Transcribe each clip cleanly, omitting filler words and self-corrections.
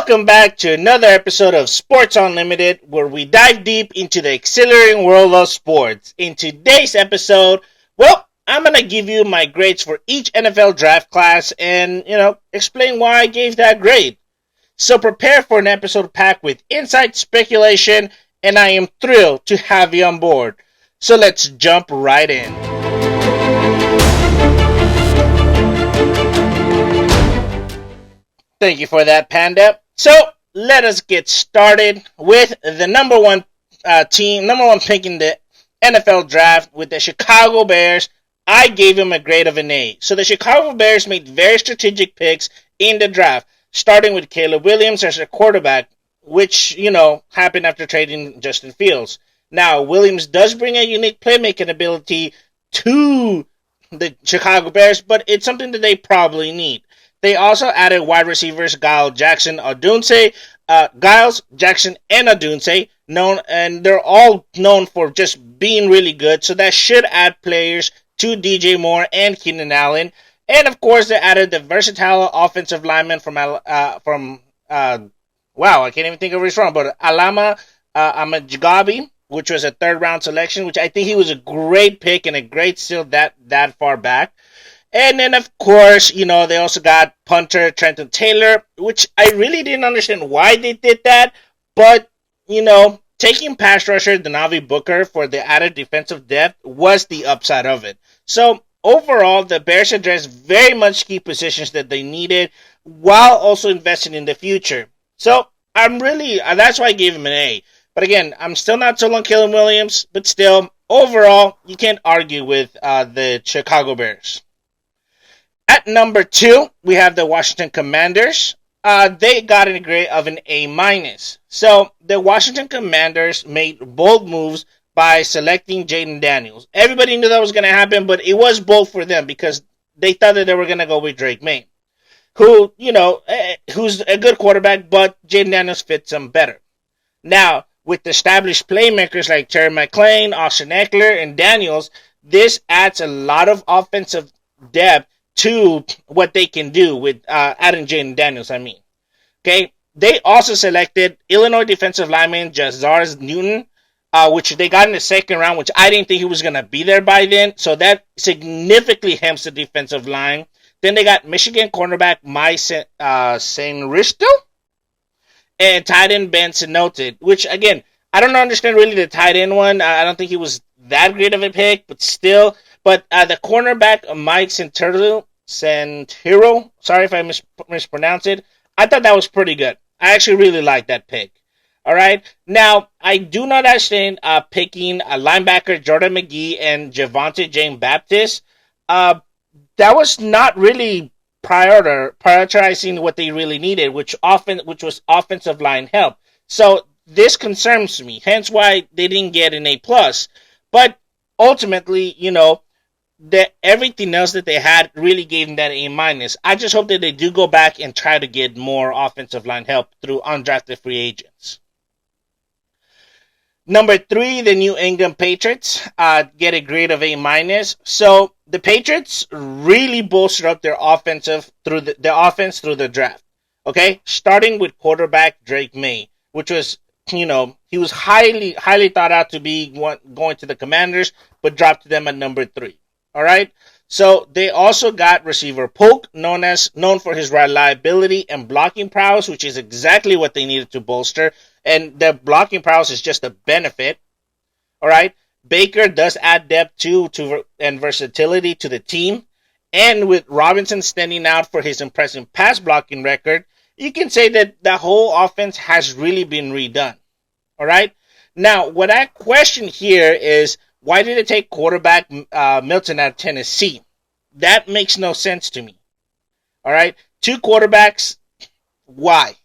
Welcome back to another episode of Sports Unlimited, where we dive deep into the exhilarating world of sports. In today's episode, I'm going to give you my grades for each NFL draft class and, explain why I gave that grade. So prepare for an episode packed with insight, speculation, and I am thrilled to have you on board. So let's jump right in. Thank you for that, Panda. So let us get started with the number one pick in the NFL draft with the Chicago Bears. I gave him a grade of an A. So the Chicago Bears made very strategic picks in the draft, starting with Caleb Williams as a quarterback, which, happened after trading Justin Fields. Now, Williams does bring a unique playmaking ability to the Chicago Bears, but it's something that they probably need. They also added wide receivers Giles, Jackson, and Odunze, and they're all known for just being really good, so that should add players to DJ Moore and Keenan Allen. And of course, they added the versatile offensive lineman I can't even think of his name, but Alama Amajagabi, which was a third-round selection, which I think he was a great pick and a great steal that far back. And then, of course, they also got punter Trenton Taylor, which I really didn't understand why they did that. But, taking pass rusher Denavi Booker for the added defensive depth was the upside of it. So, overall, the Bears addressed very much key positions that they needed while also investing in the future. So, that's why I gave him an A. But again, I'm still not sold on Caleb Williams, but still, overall, you can't argue with the Chicago Bears. At number 2, we have the Washington Commanders. They got a grade of an A-. So, the Washington Commanders made bold moves by selecting Jaden Daniels. Everybody knew that was going to happen, but it was bold for them because they thought that they were going to go with Drake May, who's a good quarterback, but Jaden Daniels fits them better. Now, with established playmakers like Terry McLaurin, Austin Eckler, and Daniels, this adds a lot of offensive depth to what they can do with adding Jaden Daniels, Okay, they also selected Illinois defensive lineman Jazarius Newton, which they got in the second round, which I didn't think he was going to be there by then. So that significantly helps the defensive line. Then they got Michigan cornerback Mike Sainristil and tight end Ben Sinoted, which, again, I don't understand really the tight end one. I don't think he was that great of a pick, but still. But the cornerback, Mike Santero, sorry if I mispronounced it, I thought that was pretty good. I actually really like that pick. All right. Now, I do not understand picking a linebacker, Jordan McGee, and Javonte James Baptist. That was not really prioritizing what they really needed, which was offensive line help. So this concerns me, hence why they didn't get an A+. But ultimately, that everything else that they had really gave them that A-. I just hope that they do go back and try to get more offensive line help through undrafted free agents. Number 3, the New England Patriots get a grade of A-. So the Patriots really bolstered up their offense through the draft. Okay, starting with quarterback Drake May, which was he was highly thought out to be going to the Commanders, but dropped to them at number 3. All right. So they also got receiver Polk, known for his reliability and blocking prowess, which is exactly what they needed to bolster. And the blocking prowess is just a benefit. All right. Baker does add depth and versatility to the team. And with Robinson standing out for his impressive pass blocking record, you can say that the whole offense has really been redone. All right. Now, what I question here is, why did it take quarterback Milton out of Tennessee? That makes no sense to me. All right. 2 quarterbacks. Why?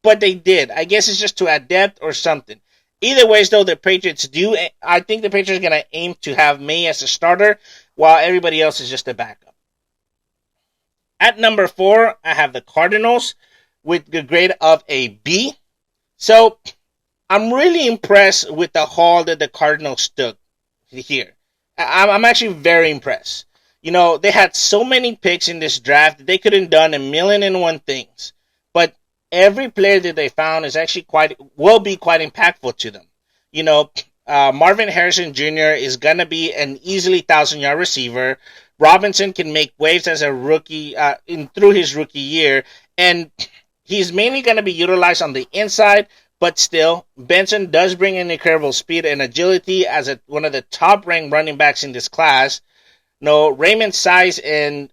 But they did. I guess it's just to add depth or something. Either ways, though, I think the Patriots are going to aim to have May as a starter, while everybody else is just a backup. At number 4, I have the Cardinals with a grade of a B. So, I'm really impressed with the haul that the Cardinals took here. I'm actually very impressed. They had so many picks in this draft that they could have done 1,000,001 things. But every player that they found is actually will be quite impactful to them. You know, Marvin Harrison Jr. is gonna be an easily 1,000-yard receiver. Robinson can make waves as a rookie through his rookie year, and he's mainly gonna be utilized on the inside. But still, Benson does bring in incredible speed and agility as one of the top-ranked running backs in this class. No, Raymond's size and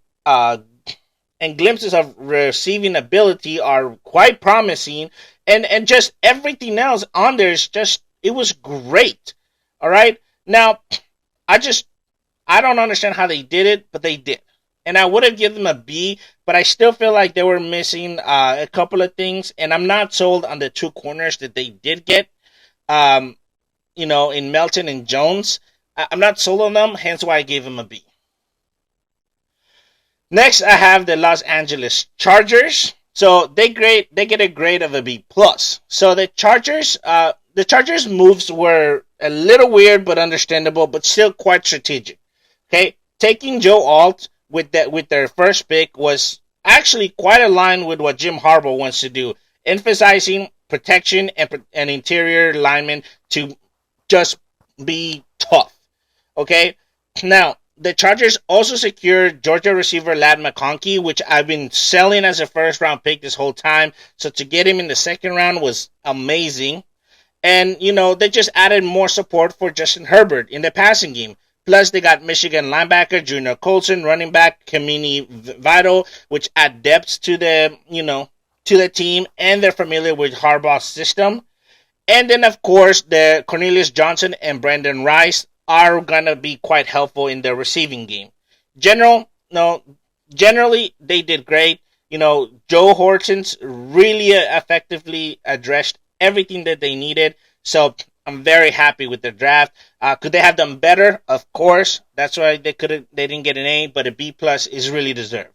glimpses of receiving ability are quite promising, and just everything else on there is just, it was great. All right, now I don't understand how they did it, but they did, and I would have given them a B, but I still feel like they were missing a couple of things, and I'm not sold on the two corners that they did get. In Melton and Jones, I'm not sold on them, hence why I gave them a B. Next, I have the Los Angeles Chargers. So they get a grade of a B plus. So the Chargers moves were a little weird but understandable, but still quite strategic. Okay, taking Joe Alt with their first pick was actually quite aligned with what Jim Harbaugh wants to do, emphasizing protection and interior linemen to just be tough. Okay, now the Chargers also secured Georgia receiver Ladd McConkey, which I've been selling as a first-round pick this whole time. So to get him in the second round was amazing. And, they just added more support for Justin Herbert in the passing game. Plus, they got Michigan linebacker Junior Colson, running back Kamini Vital, which add depth to the team, and they're familiar with Harbaugh's system. And then, of course, the Cornelius Johnson and Brandon Rice are going to be quite helpful in the receiving game. Generally, they did great. Joe Hortons really effectively addressed everything that they needed. So I'm very happy with the draft. Could they have done better? Of course. That's why they didn't get an A, but a B plus is really deserved.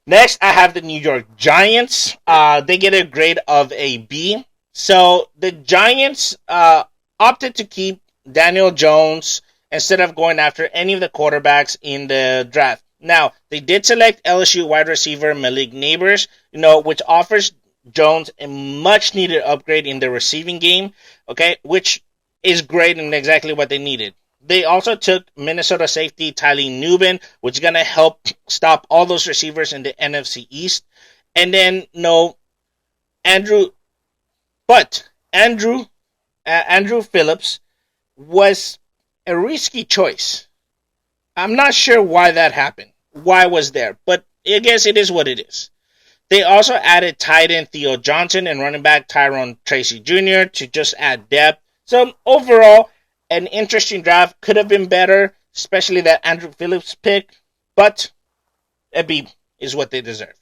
Next, I have the New York Giants. They get a grade of a B. So the Giants opted to keep Daniel Jones instead of going after any of the quarterbacks in the draft. Now, they did select LSU wide receiver Malik Neighbors, which offers Jones a much needed upgrade in the receiving game, okay, which is great and exactly what they needed. They also took Minnesota safety Tylee Nubin, which is going to help stop all those receivers in the NFC East. And then, Andrew Phillips was a risky choice. I'm not sure why that happened. Why was there? But I guess it is what it is. They also added tight end Theo Johnson and running back Tyrone Tracy Jr. to just add depth. So overall, an interesting draft. Could have been better, especially that Andrew Phillips pick. But a B is what they deserve.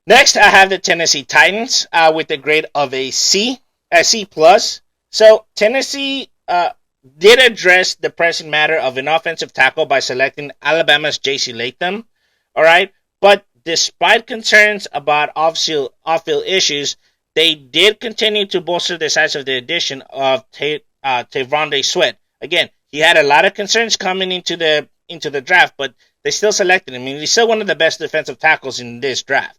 Next, I have the Tennessee Titans with a grade of a C plus. So Tennessee did address the pressing matter of an offensive tackle by selecting Alabama's J.C. Latham. All right, but despite concerns about off-field issues, they did continue to bolster the size of the addition of Tavonde Sweat. Again, he had a lot of concerns coming into the draft, but they still selected him. I mean, he's still one of the best defensive tackles in this draft.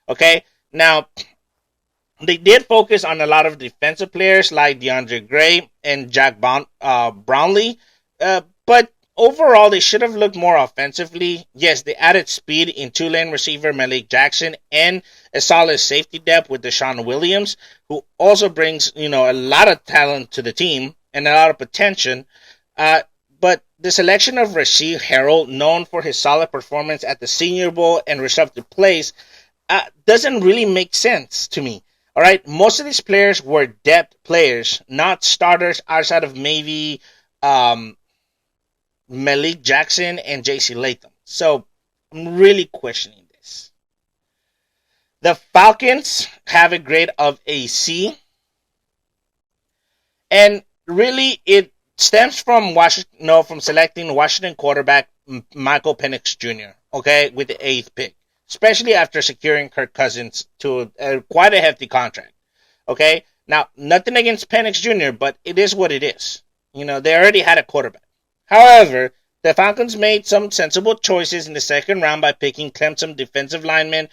Okay, now they did focus on a lot of defensive players like DeAndre Gray and Jack Brownlee, but overall they should have looked more offensively. Yes, they added speed in two-lane receiver Malik Jackson and a solid safety depth with Deshaun Williams, who also brings a lot of talent to the team and a lot of potential. But the selection of Rasheed Harrell, known for his solid performance at the Senior Bowl and disruptive plays, doesn't really make sense to me. All right, most of these players were depth players, not starters outside of maybe Malik Jackson and J.C. Latham. So I'm really questioning this. The Falcons have a grade of a C. And really it stems from from selecting Washington quarterback Michael Penix Jr., okay, with the 8th pick. Especially after securing Kirk Cousins to quite a hefty contract. Okay? Now, nothing against Penix Jr., but it is what it is. They already had a quarterback. However, the Falcons made some sensible choices in the second round by picking Clemson defensive lineman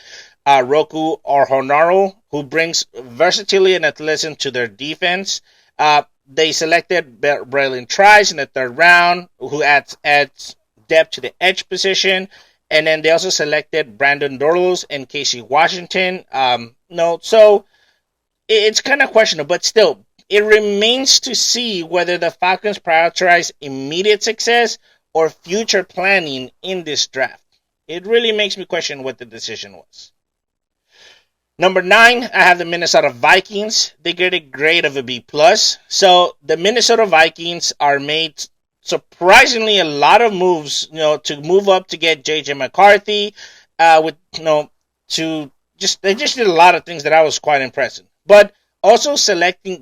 Roku or Honaro, who brings versatility and athleticism to their defense. They selected Braylon Trice in the third round, who adds depth to the edge position. And then they also selected Brandon Dorlos and Casey Washington. No, so it's kind of questionable, but still, it remains to see whether the Falcons prioritize immediate success or future planning in this draft. It really makes me question what the decision was. Number 9, I have the Minnesota Vikings. They get a grade of a B+. So the Minnesota Vikings are made surprisingly a lot of moves, to move up to get JJ McCarthy, they just did a lot of things that I was quite impressed with. But also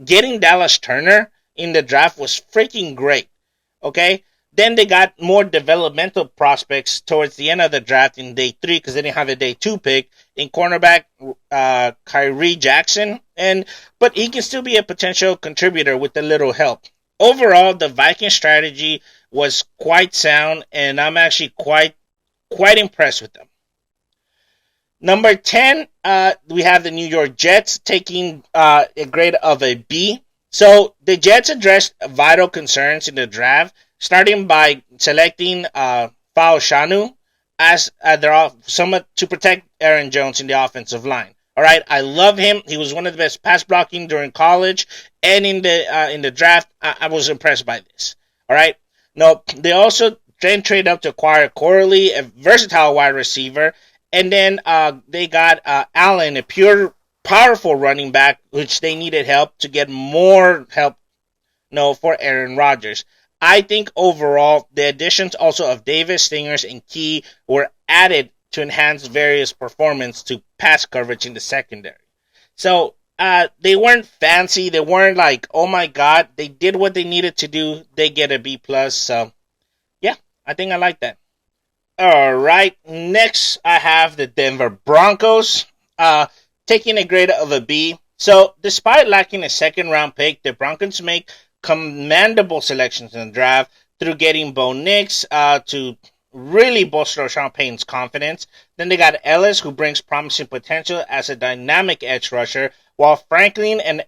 getting Dallas Turner in the draft was freaking great. Okay? Then they got more developmental prospects towards the end of the draft in day 3 because they didn't have a day 2 pick in cornerback Kyrie Jackson, but he can still be a potential contributor with a little help. Overall, the Viking strategy was quite sound, and I'm actually quite impressed with them. Number 10, we have the New York Jets taking a grade of a B. So the Jets addressed vital concerns in the draft, starting by selecting Shanu as somewhat to protect Aaron Jones in the offensive line. All right, I love him. He was one of the best pass blocking during college, and in the draft, I was impressed by this. All right, no, they also then trade up to acquire Corley, a versatile wide receiver, and then they got Allen, a pure, powerful running back, which they needed help to get more help, for Aaron Rodgers. I think overall, the additions also of Davis, Stingers, and Key were added to enhance various performance to pass coverage in the secondary. So, they weren't fancy. They weren't like, oh my God. They did what they needed to do. They get a B+. So, yeah, I think I like that. All right. Next, I have the Denver Broncos taking a grade of a B. So, despite lacking a second-round pick, the Broncos make commendable selections in the draft through getting Bo Nix to really bolster Sean Payton's confidence. Then they got Ellis, who brings promising potential as a dynamic edge rusher, while Franklin and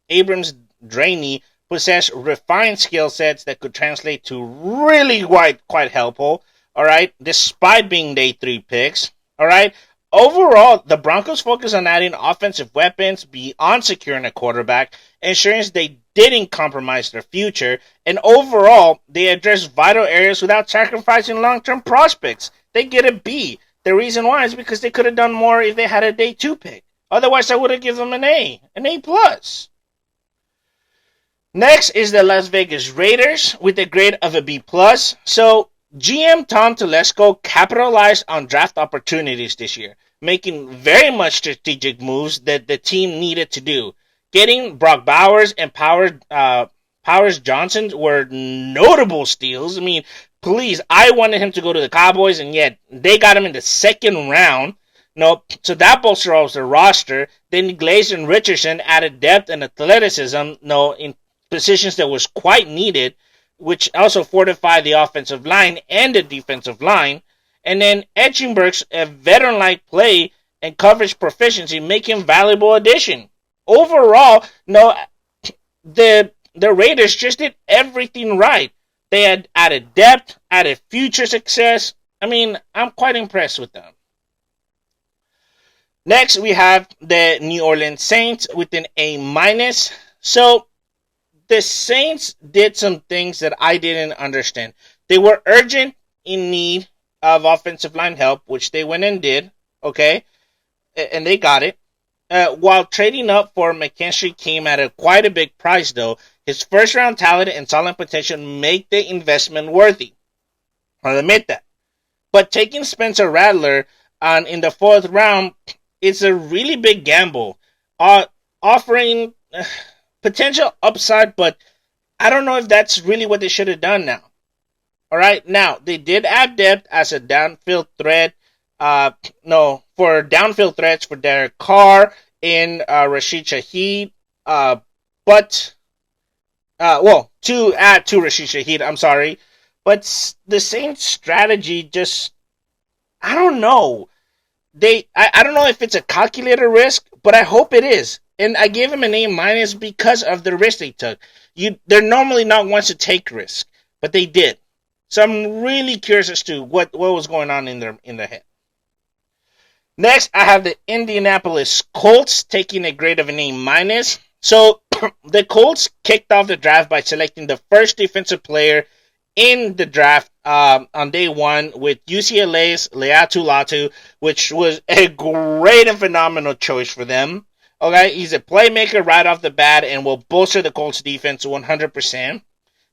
Abrams Draney possess refined skill sets that could translate to really quite helpful, all right, despite being day 3 picks, all right. Overall, the Broncos focus on adding offensive weapons beyond securing a quarterback, ensuring they didn't compromise their future, and overall, they addressed vital areas without sacrificing long-term prospects. They get a B. The reason why is because they could have done more if they had a day 2 pick. Otherwise, I would have given them an A, an A+. Next is the Las Vegas Raiders with a grade of a B+. So, GM Tom Telesco capitalized on draft opportunities this year, making very much strategic moves that the team needed to do. Getting Brock Bowers and Powers Johnson were notable steals. I mean, please, I wanted him to go to the Cowboys, and yet they got him in the second round. So that bolsters the roster. Then Glazer and Richardson added depth and athleticism, in positions that was quite needed, which also fortified the offensive line and the defensive line. And then Etchenberg's a veteran-like play and coverage proficiency make him valuable addition. Overall, the Raiders just did everything right. They had added depth, added future success. I mean, I'm quite impressed with them. Next, we have the New Orleans Saints with an A-. So, the Saints did some things that I didn't understand. They were urgent in need of offensive line help, which they went and did, okay? And they got it. While trading up for McKinstry came at quite a big price, though, his first-round talent and solid potential make the investment worthy. I'll admit that. But taking Spencer Rattler in the 4th round is a really big gamble, offering potential upside, but I don't know if that's really what they should have done now. All right, now, they did add depth as a downfield threat, for downfield threats for Derek Carr and Rashid Shaheed, to add to Rashid Shaheed, I'm sorry. But the same strategy just, I don't know. I don't know if it's a calculated risk, but I hope it is. And I gave him an A minus because of the risk they took. They're normally not ones to take risk, but they did. So I'm really curious as to what was going on in their head. Next, I have the Indianapolis Colts taking a grade of an A minus. So the Colts kicked off the draft by selecting the first defensive player in the draft on day one with UCLA's Leatu Latu, which was a great and phenomenal choice for them. Okay, he's a playmaker right off the bat and will bolster the Colts defense 100%.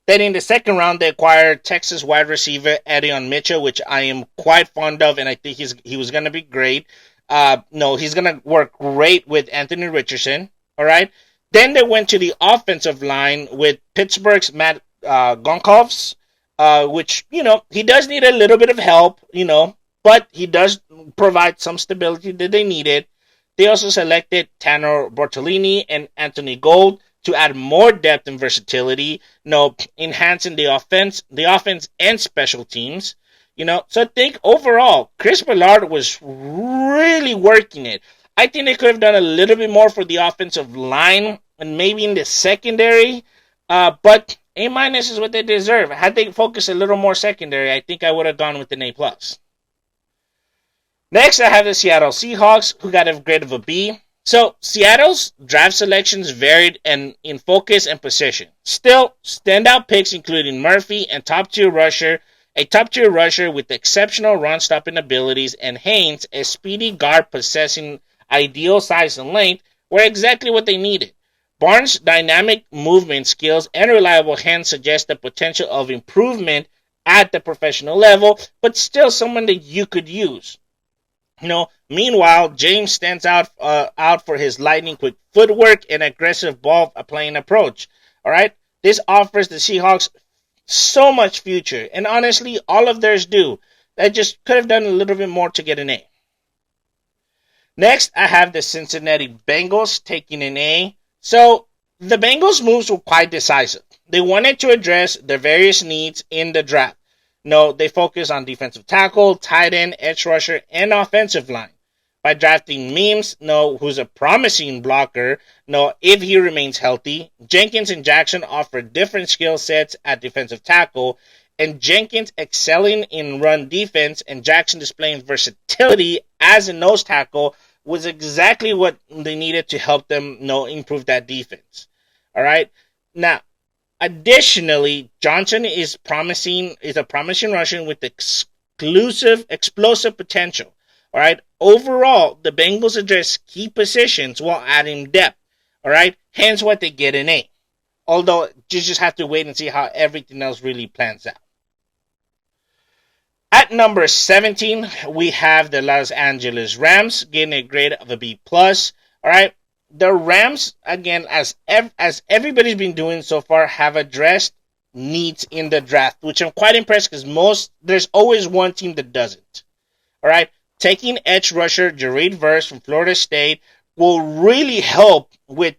Then in the second round, they acquired Texas wide receiver Adrian Mitchell, which I am quite fond of, and I think he was going to be great. No, he's going to work great with Anthony Richardson. All right. Then they went to the offensive line with Pittsburgh's Matt Gonkovs, which, he does need a little bit of help, but he does provide some stability that they needed. They also selected Tanner Bortolini and Anthony Gold to add more depth and versatility, enhancing the offense and special teams. So I think overall, Chris Ballard was really working it. I think they could have done a little bit more for the offensive line and maybe in the secondary, but A minus is what they deserve. Had they focused a little more secondary, I think I would have gone with an A plus. Next, I have the Seattle Seahawks, who got a grade of a B. So, Seattle's draft selections varied in focus and position. Still, standout picks including Murphy and a top-tier rusher with exceptional run-stopping abilities, and Haynes, a speedy guard possessing ideal size and length, were exactly what they needed. Barnes' dynamic movement skills and reliable hands suggest the potential of improvement at the professional level, but still someone that you could use. Meanwhile, James stands out for his lightning quick footwork and aggressive ball playing approach. All right, this offers the Seahawks so much future, and honestly, all of theirs do. They just could have done a little bit more to get an A. Next, I have the Cincinnati Bengals taking an A. So the Bengals' moves were quite decisive. They wanted to address the various needs in the draft. They focus on defensive tackle, tight end, edge rusher, and offensive line. By drafting Mims, who's a promising blocker, if he remains healthy. Jenkins and Jackson offer different skill sets at defensive tackle, and Jenkins excelling in run defense and Jackson displaying versatility as a nose tackle was exactly what they needed to help them, improve that defense. All right. Now, additionally, Johnson is a promising Russian with explosive potential. All right. Overall, the Bengals address key positions while adding depth. All right. Hence what they get an A. Although you just have to wait and see how everything else really plans out. At number 17, we have the Los Angeles Rams getting a grade of a B+. All right. The Rams, again, as everybody's been doing so far, have addressed needs in the draft, which I'm quite impressed because there's always one team that doesn't. All right, taking edge rusher Jared Verse from Florida State will really help with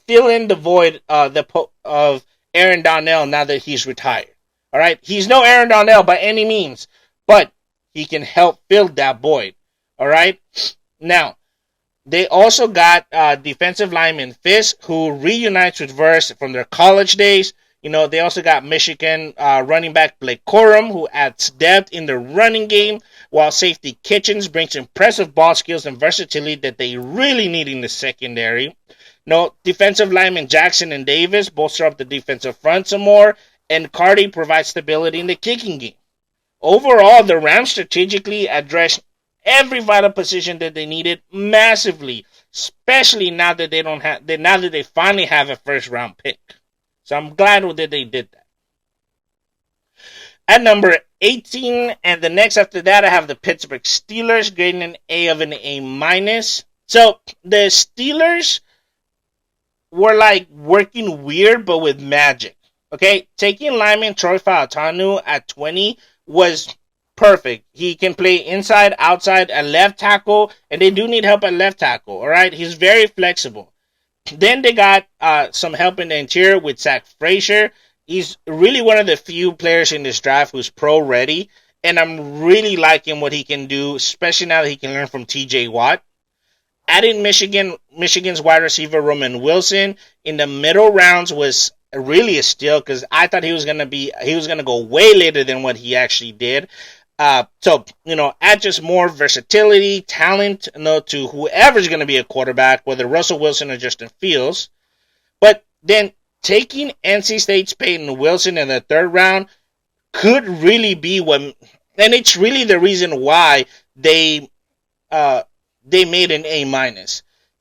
fill in the void of Aaron Donnell now that he's retired. All right, he's no Aaron Donnell by any means, but he can help fill that void. All right, now. They also got defensive lineman Fisk, who reunites with Verse from their college days. They also got Michigan running back Blake Corum, who adds depth in the running game, while safety Kitchens brings impressive ball skills and versatility that they really need in the secondary. Defensive lineman Jackson and Davis bolster up the defensive front some more, and Cardi provides stability in the kicking game. Overall, the Rams strategically addressed every vital position that they needed massively, especially now that they finally have a first round pick. So I'm glad that they did that. At number 18, and the next after that, I have the Pittsburgh Steelers grading an A of an A-. So the Steelers were like working weird, but with magic. Okay, taking lineman Troy Fautanu at 20 was perfect. He can play inside, outside, at left tackle, and they do need help at left tackle. All right, he's very flexible. Then they got some help in the interior with Zach Frazier. He's really one of the few players in this draft who's pro ready, and I'm really liking what he can do, especially now that he can learn from T.J. Watt. Adding Michigan's wide receiver Roman Wilson in the middle rounds was really a steal because I thought he was gonna go way later than what he actually did. So add just more versatility, talent, to whoever's gonna be a quarterback, whether Russell Wilson or Justin Fields. But then taking NC State's Peyton Wilson in the third round could really be and it's really the reason why they made an A-.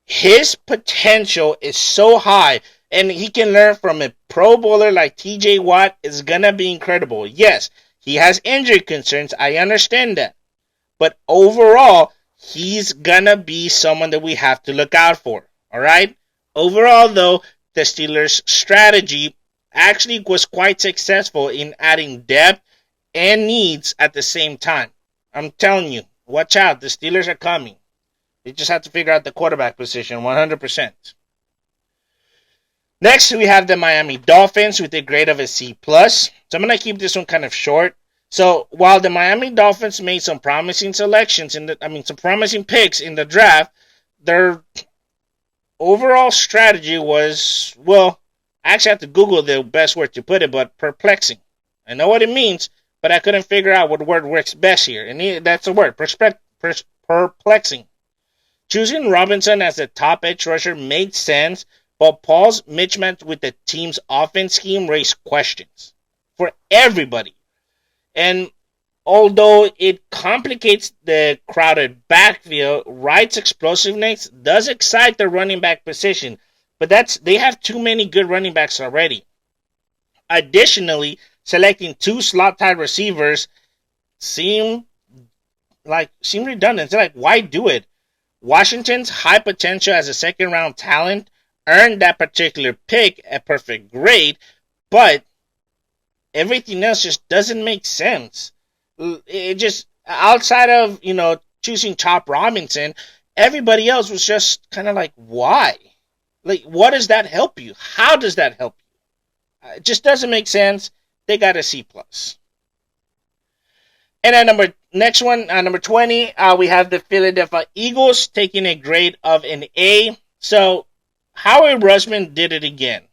His potential is so high, and he can learn from a Pro Bowler like T.J. Watt is gonna be incredible. Yes, he has injury concerns. I understand that, but overall, he's gonna be someone that we have to look out for. All right. Overall, though, the Steelers' strategy actually was quite successful in adding depth and needs at the same time. I'm telling you, watch out. The Steelers are coming. They just have to figure out the quarterback position 100%. Next, we have the Miami Dolphins with a grade of a C+. So I'm going to keep this one kind of short. So while the Miami Dolphins made some promising selections, some promising picks in the draft, their overall strategy was, well, I actually have to Google the best word to put it, but perplexing. I know what it means, but I couldn't figure out what word works best here. And that's the word, perplexing. Choosing Robinson as the top edge rusher made sense, but Paul's mismatch with the team's offense scheme raised questions for everybody. And although it complicates the crowded backfield, Wright's explosiveness does excite the running back position, but they have too many good running backs already. Additionally, selecting two slot-tied receivers seem redundant. It's like, why do it? Washington's high potential as a second-round talent earned that particular pick a perfect grade, but everything else just doesn't make sense. It just, outside of, choosing Chop Robinson, everybody else was just kind of like, why? Like, what does that help you? How does that help you? It just doesn't make sense. They got a C+. And then number 20, we have the Philadelphia Eagles taking a grade of an A. So Howard Rushman did it again.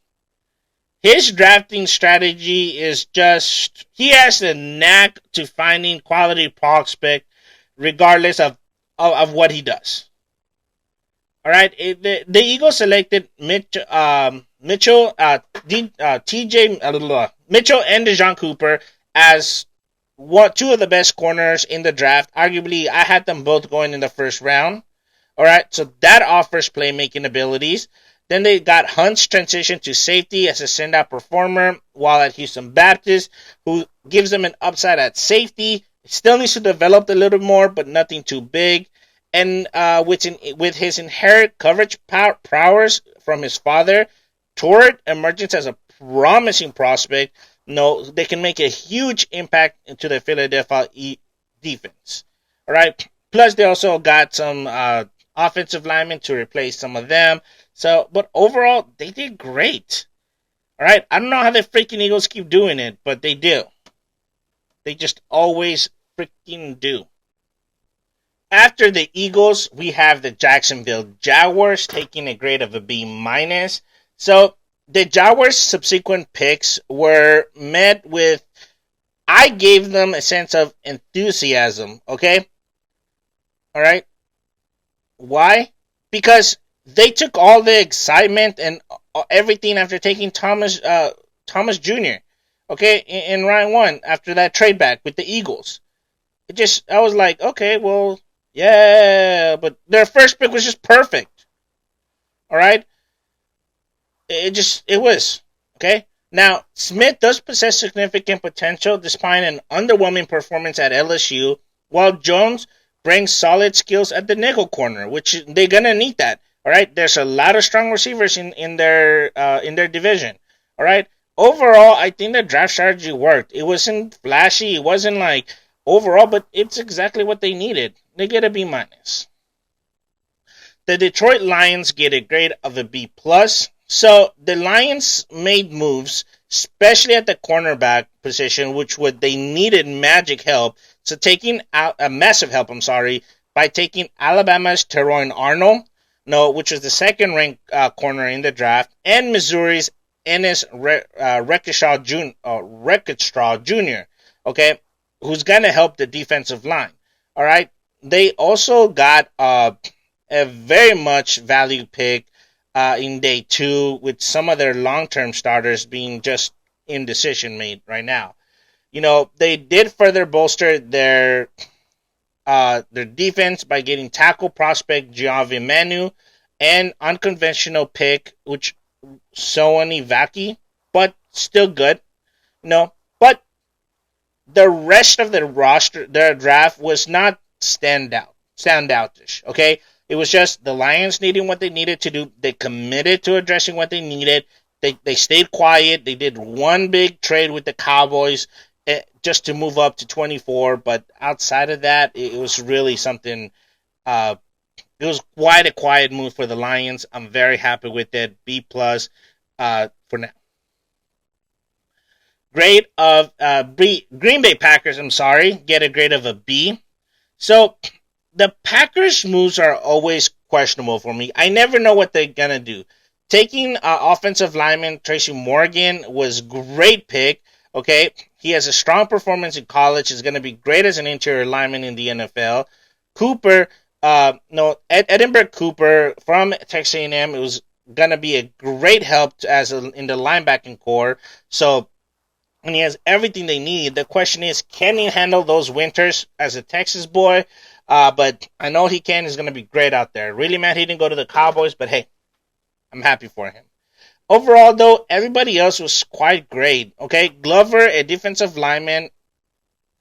His drafting strategy is just, he has the knack to finding quality prospect regardless of what he does. All right, the Eagles selected Mitchell and Dejon Cooper as two of the best corners in the draft. Arguably, I had them both going in the first round. All right, so that offers playmaking abilities. Then they got Hunt's transition to safety as a standout performer while at Houston Baptist, who gives them an upside at safety. Still needs to develop a little more, but nothing too big. And with his inherent coverage prowess from his father, toward emergence as a promising prospect, they can make a huge impact into the Philadelphia defense. All right. Plus, they also got some offensive linemen to replace some of them. So, but overall, they did great. All right. I don't know how the freaking Eagles keep doing it, but they do. They just always freaking do. After the Eagles, we have the Jacksonville Jaguars taking a grade of a B-. So, the Jaguars' subsequent picks were met with, I gave them a sense of enthusiasm, okay? All right? Why? Because they took all the excitement and everything after taking Thomas Jr., okay, in round one after that trade back with the Eagles. I was like, okay, well, yeah, but their first pick was just perfect. All right? It was. Okay? Now, Smith does possess significant potential despite an underwhelming performance at LSU, while Jones brings solid skills at the nickel corner, which they're going to need that. All right? There's a lot of strong receivers in their division. All right? Overall, I think the draft strategy worked. It wasn't flashy. It wasn't like overall, but it's exactly what they needed. They get a B-. The Detroit Lions get a grade of a B+. So the Lions made moves, especially at the cornerback position, they needed magic help. So taking out a massive help, by taking Alabama's Teron Arnold, no, which was the second ranked corner in the draft, and Missouri's Ennis Reckeshaw Jr., okay, who's going to help the defensive line. All right. They also got a very much value pick in day 2, with some of their long-term starters being just indecision made right now. They did further bolster their defense by getting tackle prospect Giovanni Manu and unconventional pick, which Soani Vaki, but still good. But the rest of the roster, their draft was not standoutish. Okay, it was just the Lions needing what they needed to do. They committed to addressing what they needed. They stayed quiet. They did one big trade with the Cowboys just to move up to 24. But outside of that, it was really something. It was quite a quiet move for the Lions. I'm very happy with it. B+ for now. Grade of Green Bay Packers, get a grade of a B. So the Packers' moves are always questionable for me. I never know what they're going to do. Taking offensive lineman Tracy Morgan was great pick. Okay, he has a strong performance in college. He's going to be great as an interior lineman in the NFL. Cooper, Edinburgh Cooper from Texas A&M, it was going to be a great help in the linebacking core. So, and he has everything they need. The question is, can he handle those winters as a Texas boy? But I know he can. He's going to be great out there. Really mad he didn't go to the Cowboys, but hey, I'm happy for him. Overall, though, everybody else was quite great. Okay, Glover, a defensive lineman,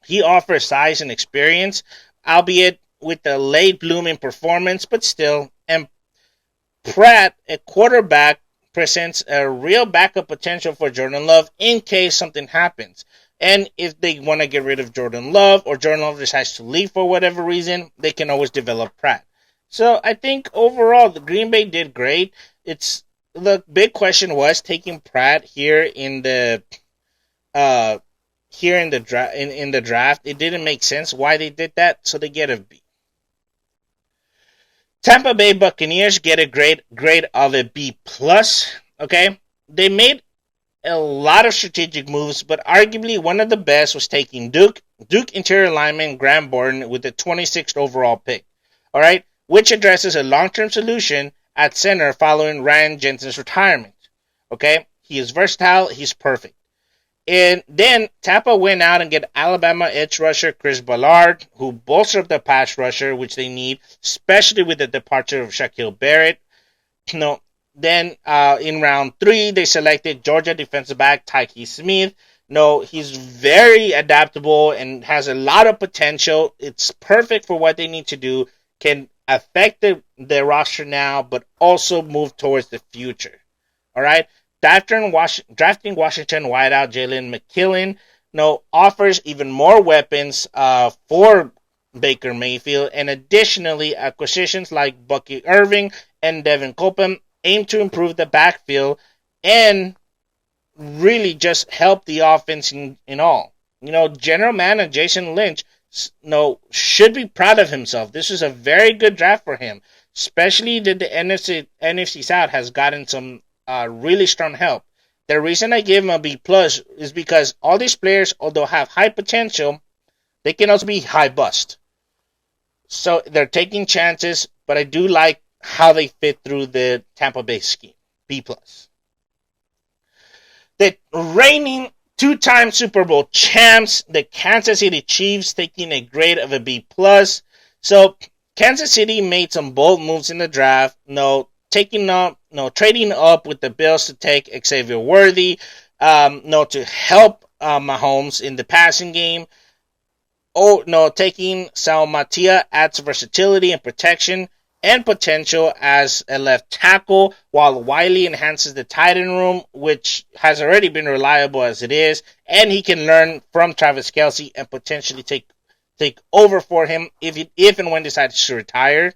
he offers size and experience, albeit with a late blooming performance, but still. And Pratt, a quarterback, presents a real backup potential for Jordan Love in case something happens. And if they want to get rid of Jordan Love, or Jordan Love decides to leave for whatever reason, they can always develop Pratt. So I think overall, the Green Bay did great. The big question was taking Pratt here in the draft. It didn't make sense why they did that, so they get a B. Tampa Bay Buccaneers get a grade of a B+. Okay, they made a lot of strategic moves, but arguably one of the best was taking Duke interior lineman Graham Borton with the 26th overall pick. All right, which addresses a long-term solution at center following Ryan Jensen's retirement. Okay, he is versatile, he's perfect. And then Tampa went out and get Alabama edge rusher Chris Ballard, who bolstered the pass rusher, which they need, especially with the departure of Shaquille Barrett. Then in round 3, they selected Georgia defensive back Tyke Smith. He's very adaptable and has a lot of potential. It's perfect for what they need to do. Can affect the roster now, but also move towards the future. All right. Drafting Washington wideout Jalen McKillen offers even more weapons for Baker Mayfield, and additionally, acquisitions like Bucky Irving and Devin Copeland aim to improve the backfield and really just help the offense in all. General manager Jason Lynch should be proud of himself. This is a very good draft for him, especially that the NFC South has gotten some really strong help. The reason I give him a B+ is because all these players, although have high potential, they can also be high bust. So they're taking chances, but I do like how they fit through the Tampa Bay scheme. B+. The reigning 2-time Super Bowl champs, the Kansas City Chiefs, taking a grade of a B+. So Kansas City made some bold moves in the draft. Trading up with the Bills to take Xavier Worthy, to help Mahomes in the passing game. Taking Sal Matia adds versatility and protection and potential as a left tackle, while Wiley enhances the tight end room, which has already been reliable as it is, and he can learn from Travis Kelce and potentially take over for him if and when decides to retire.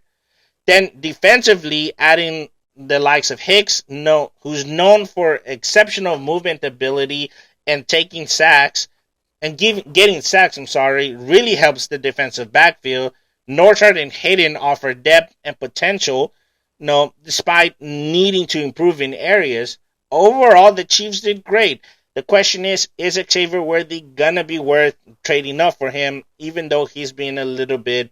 Then defensively, adding the likes of Hicks, who's known for exceptional movement ability and taking sacks, and getting sacks, really helps the defensive backfield. Norchard and Hayden offer depth and potential, despite needing to improve in areas. Overall, the Chiefs did great. The question is Xavier Worthy gonna be worth trading up for him, even though he's been a little bit,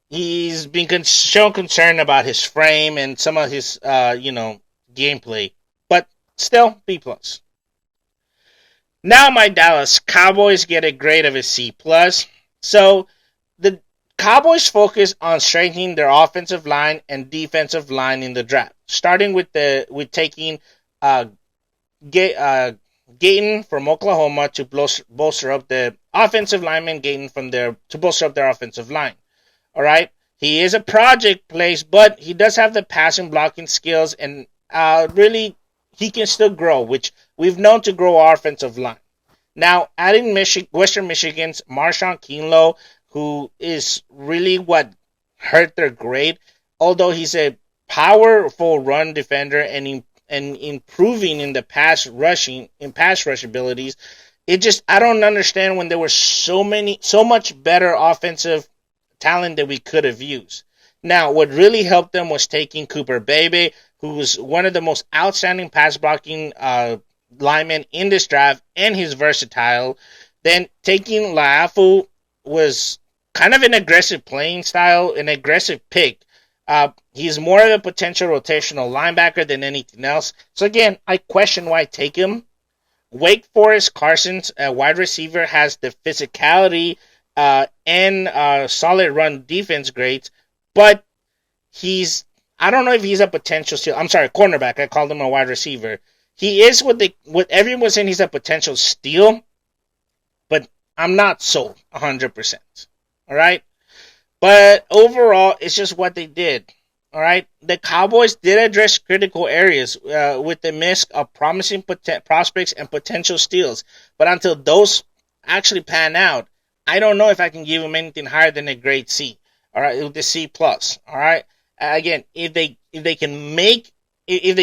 he's been shown concern about his frame and some of his, gameplay, but still B+. Now my Dallas Cowboys get a grade of a C+. So the Cowboys focus on strengthening their offensive line and defensive line in the draft, starting with taking Gayton from Oklahoma to bolster up the offensive lineman to bolster up their offensive line. All right, he is a project place, but he does have the passing blocking skills, and really he can still grow, which we've known to grow our offensive line. Now, adding Western Michigan's Marshawn Kinlow, who is really what hurt their grade, although he's a powerful run defender and improving in the pass rush abilities. I don't understand when there were so much better offensive talent that we could have used. Now, what really helped them was taking Cooper Bebe, who was one of the most outstanding pass blocking linemen in this draft, and he's versatile. Then taking Laafu was kind of an aggressive playing style, an aggressive pick. He's more of a potential rotational linebacker than anything else. So again, I question why take him. Wake Forest Carson's wide receiver has the physicality and solid run defense grades, but I don't know if he's a potential steal. I'm sorry, cornerback. I called him a wide receiver. He is what everyone was saying he's a potential steal, but I'm not sold 100%. All right? But overall, it's just what they did. All right? The Cowboys did address critical areas with the mix of promising prospects and potential steals. But until those actually pan out, I don't know if I can give them anything higher than a grade C. All right? With the C+. All right? Again, if they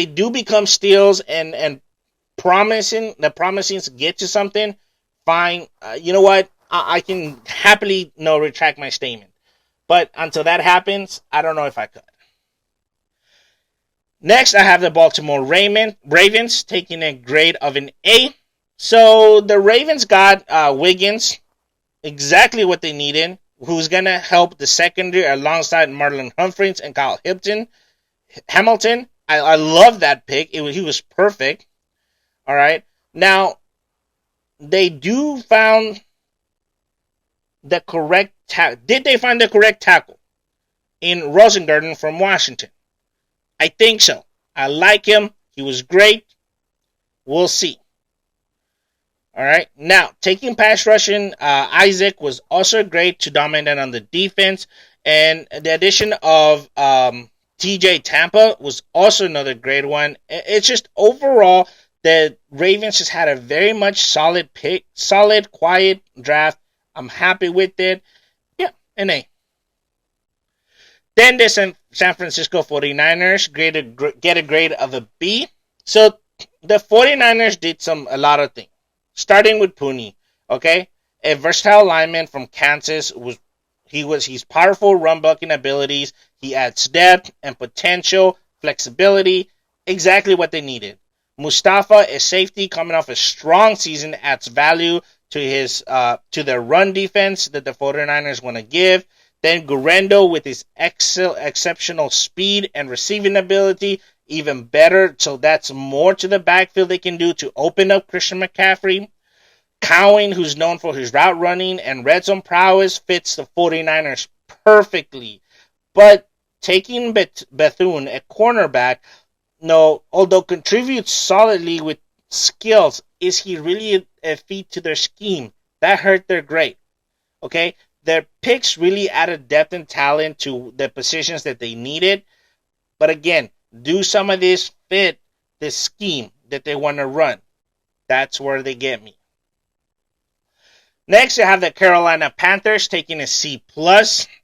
do become steals and the promisings get to something, fine. You know what? I can happily retract my statement. But until that happens, I don't know if I could. Next, I have the Baltimore Ravens taking a grade of an A. So the Ravens got Wiggins, exactly what they needed, who's going to help the secondary alongside Marlon Humphreys and Kyle Hamilton. I love that pick. He was perfect. All right. Now, they do found the correct tackle. Did they find the correct tackle in Rosengarten from Washington? I think so. I like him. He was great. We'll see. All right. Now, taking pass rushing, Isaac was also great to dominate on the defense. And the addition of TJ Tampa was also another great one. It's just overall, the Ravens just had a very much solid pick, solid, quiet draft. I'm happy with it. Yeah, an A. Then the San Francisco 49ers get a grade of a B. So the 49ers did a lot of things. Starting with Pooney, okay? A versatile lineman from Kansas. He's powerful run blocking abilities. He adds depth and potential, flexibility, exactly what they needed. Mustafa, a safety coming off a strong season, adds value to their run defense that the 49ers want to give. Then Gurendo with his exceptional speed and receiving ability, even better. So that's more to the backfield they can do to open up Christian McCaffrey. Cowan, who's known for his route running and red zone prowess, fits the 49ers perfectly. But taking Bethune, a cornerback, although contributes solidly with skills, is he really a fit to their scheme? That hurt their grade. Okay? Their picks really added depth and talent to the positions that they needed. But again, do some of this fit the scheme that they want to run? That's where they get me. Next, you have the Carolina Panthers taking a C+.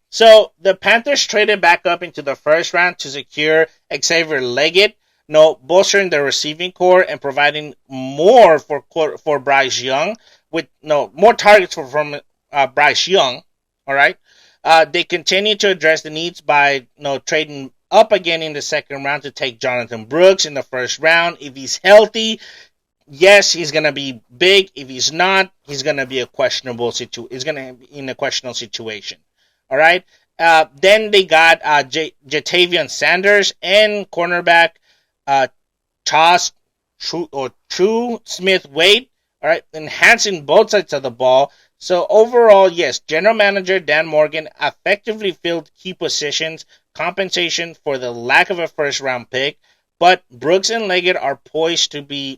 So the Panthers traded back up into the first round to secure Xavier Leggett. No, bolstering the receiving core and providing more for Bryce Young with no more targets from Bryce Young. All right. They continue to address the needs by trading up again in the second round to take Jonathan Brooks in the first round. If he's healthy, yes, he's gonna be big. If he's not, he's gonna be He's gonna be in a questionable situation. All right. Then they got Jatavian Sanders and cornerback uh, Chas True Smith Wade. All right, enhancing both sides of the ball. So overall, yes, General Manager Dan Morgan effectively filled key positions, compensation for the lack of a first round pick. But Brooks and Leggett are poised to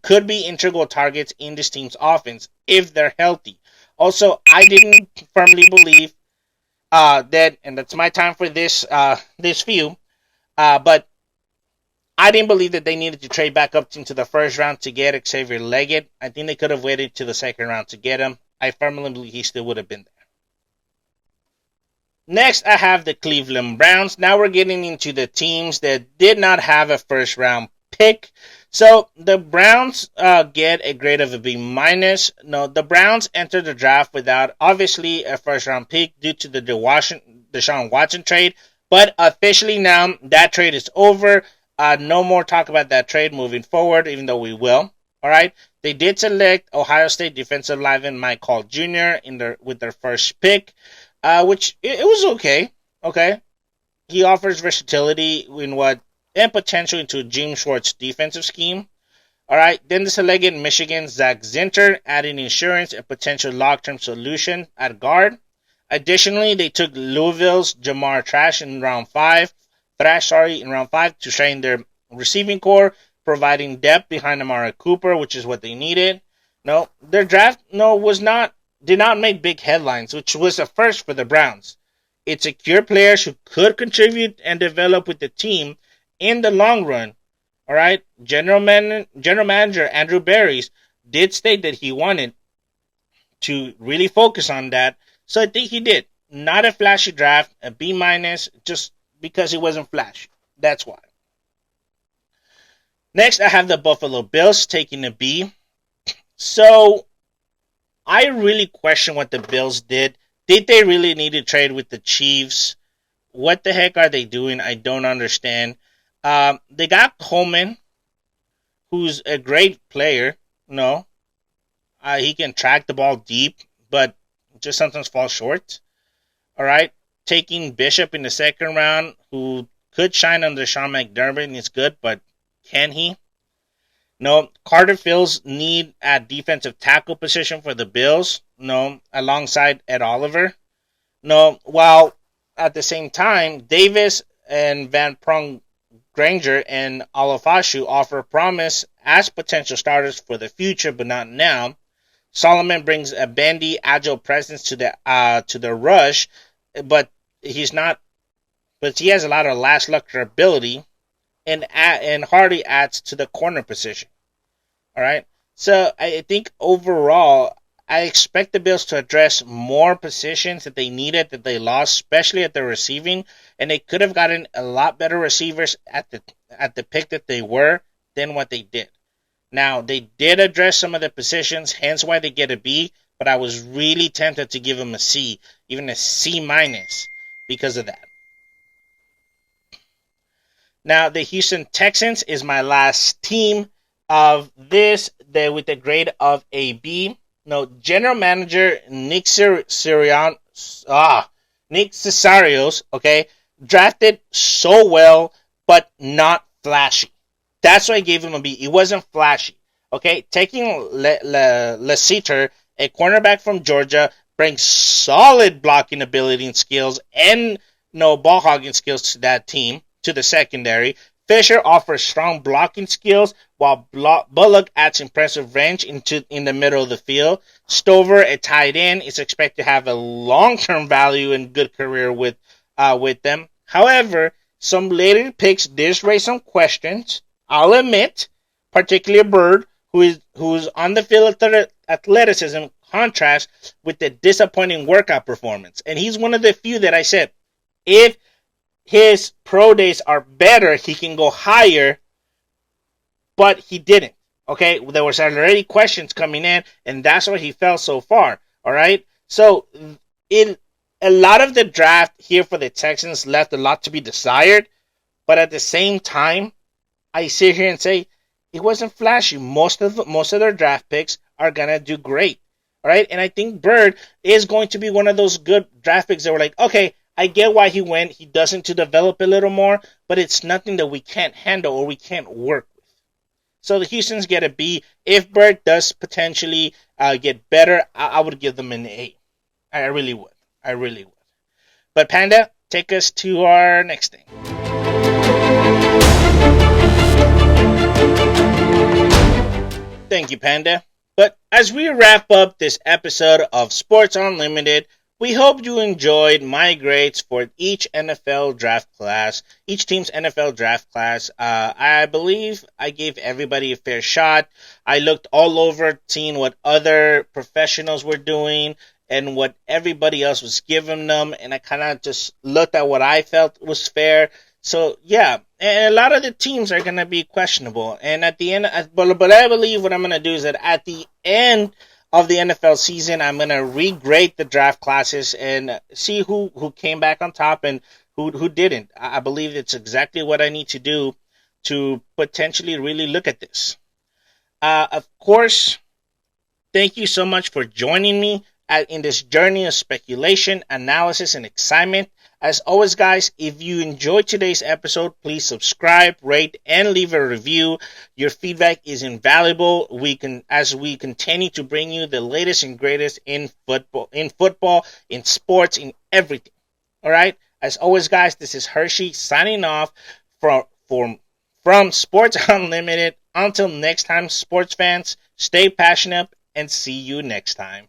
could be integral targets in this team's offense if they're healthy. Also, I didn't firmly believe that, and that's my time for this view, but I didn't believe that they needed to trade back up into the first round to get Xavier Leggett. I think they could have waited to the second round to get him. I firmly believe he still would have been there. Next, I have the Cleveland Browns. Now we're getting into the teams that did not have a first round pick. So the Browns get a grade of a B minus. No, the Browns entered the draft without obviously a first round pick due to the Deshaun Watson trade. But officially now that trade is over. No more talk about that trade moving forward, even though we will. All right. They did select Ohio State defensive lineman Mike Hall Jr. with their first pick, which it was okay. Okay. He offers versatility and potential into Jim Schwartz's defensive scheme. All right. Then they selected Michigan's Zach Zinter, adding insurance and potential long-term solution at guard. Additionally, they took Louisville's Jamar Thrash in round 5 to train their receiving core, providing depth behind Amari Cooper, which is what they needed. No, their draft did not make big headlines, which was a first for the Browns. It secured players who could contribute and develop with the team in the long run. All right, General Manager Andrew Berries did state that he wanted to really focus on that, so I think he did. Not a flashy draft, a B minus, just because it wasn't flashy. That's why. Next, I have the Buffalo Bills taking a B. So, I really question what the Bills did. Did they really need to trade with the Chiefs? What the heck are they doing? I don't understand. They got Coleman, who's a great player. No, he can track the ball deep, but just sometimes falls short. All right. Taking Bishop in the second round, who could shine under Sean McDermott, is good, but can he? No. Carter fills need at defensive tackle position for the Bills. No. Alongside Ed Oliver. No. While at the same time, Davis and Van Prong Granger and Alafashu offer promise as potential starters for the future, but not now. Solomon brings a bendy, agile presence to the rush, but he's not. But he has a lot of last lucker ability, and Hardy adds to the corner position. All right. So I think overall, I expect the Bills to address more positions that they needed that they lost, especially at the receiving, and they could have gotten a lot better receivers at the pick that they were than what they did. Now they did address some of the positions, hence why they get a B. But I was really tempted to give them a C, even a C minus, because of that. Now, the Houston Texans is my last team of this, with a grade of a B. No, General Manager Nick Cesarios, okay, drafted so well, but not flashy. That's why I gave him a B. It wasn't flashy, okay? Taking Leciter, a cornerback from Georgia, brings solid blocking ability and skills and ball hogging skills to that team, to the secondary. Fisher offers strong blocking skills, while Bullock adds impressive range in the middle of the field. Stover, a tight end, is expected to have a long-term value and good career with them. However, some later picks did raise some questions. I'll admit, particularly Bird, who's on the field athleticism contrast with the disappointing workout performance. And he's one of the few that I said, if his pro days are better, he can go higher but he didn't. Okay, there was already questions coming in, and that's why he fell so far. All right, so in a lot of the draft here for the Texans left a lot to be desired, but at the same time, I sit here and say it wasn't flashy. Most of their draft picks are gonna do great. All right, and I think Bird is going to be one of those good draft picks that were like, okay, I get why he went. He doesn't to develop a little more, but it's nothing that we can't handle or we can't work with. So the Houston's get a B. If Bird does potentially get better, I would give them an A. I really would. I really would. But Panda, take us to our next thing. Thank you, Panda. But as we wrap up this episode of Sports Unlimited, we hope you enjoyed my grades for each NFL draft class, each team's NFL draft class. I believe I gave everybody a fair shot. I looked all over, seeing what other professionals were doing and what everybody else was giving them, and I kind of just looked at what I felt was fair. So yeah, and a lot of the teams are gonna be questionable. And at the end, but I believe what I'm gonna do is that at the end of the NFL season, I'm gonna regrade the draft classes and see who came back on top and who didn't. I believe it's exactly what I need to do to potentially really look at this. Of course, thank you so much for joining me in this journey of speculation, analysis, and excitement. As always, guys, if you enjoyed today's episode, please subscribe, rate, and leave a review. Your feedback is invaluable. As we continue to bring you the latest and greatest in football, in sports, in everything. All right. As always, guys, this is Hershey signing off from Sports Unlimited. Until next time, sports fans, stay passionate and see you next time.